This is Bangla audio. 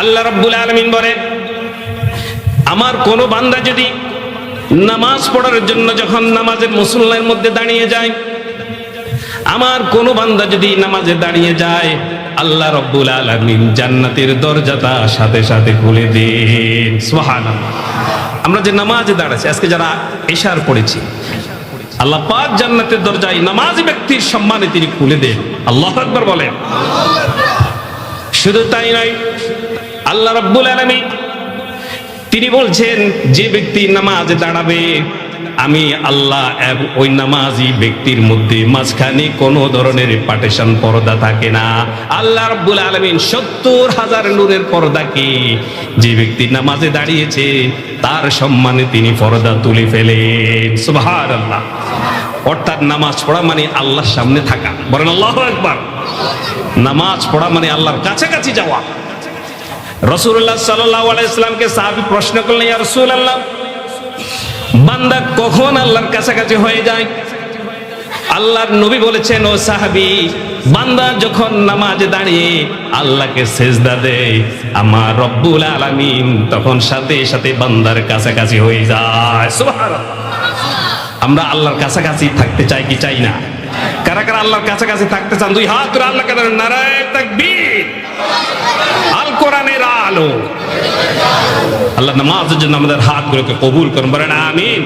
আল্লাহ রাব্বুল আলামিন বলেন, আমার কোন বান্দা যদি নামাজ পড়ার জন্য যখন নামাজের মুসল্লার মধ্যে দাঁড়িয়ে যায়, আমার কোন বান্দা যদি নামাজে দাঁড়িয়ে যায়, আল্লাহ রাব্বুল আলামিন জান্নাতের দরজাটা সাথে সাথে খুলে দেন। সুবহানাল্লাহ। আমরা যে নামাজে দাঁড়াচ্ছি, আজকে যারা ইশার পড়েছি, আল্লাহ পাক জান্নাতের দরজায় নামাজি ব্যক্তির সম্মানে তিনি খুলে দেন। আল্লাহু আকবার বলেন। শুধু তাই নয়, আল্লাহ রাব্বুল আলামিন তিনি বলছেন, যে ব্যক্তি নামাজে দাঁড়াবে, আমি আল্লাহ ওই নামাজি ব্যক্তির মধ্যে মাঝখানে কোনো ধরনের পার্টিশন পর্দা থাকে না। আল্লাহ রাব্বুল আলামিন ৭০,০০০ নূরের পর্দাকে যে ব্যক্তি নামাজে দাঁড়িয়েছে তার সম্মানে তিনি পর্দা তুলে ফেলেন। সুবহানাল্লাহ। অর্থাৎ নামাজ পড়া মানে আল্লাহর সামনে থাকা। বলেন আল্লাহু আকবার। নামাজ পড়া মানে আল্লাহর কাছাকাছি যাওয়া। রাসূলুল্লাহ সাল্লাল্লাহু আলাইহি ওয়াসাল্লামকে সাহাবী প্রশ্ন করলেন, ইয়া রাসূলুল্লাহ, বান্দা কখন আল্লাহর কাছাকাছি হয়ে যায়? আল্লাহর নবী বলেছেন, ও সাহাবী, বান্দা যখন নামাজে দাঁড়িয়ে আল্লাহকে সিজদা দেয়, আমার রব্বুল আলামিন তখন সাথে সাথে বান্দার কাছাকাছি হয়ে যায়। সুবহানাল্লাহ। আমরা আল্লাহর কাছাকাছি থাকতে চাই কি চাই না? কারা কারা আল্লাহর কাছাকাছি থাকতে চান? দুই হাত তুলে আল্লাহকে ধরেন, নারায়ে তাকবীর। আল কোরআনের আলো। আল্লাহ নামাজের জন্য আমাদের হাতগুলোকে কবুল করুন, বলেন আমিন।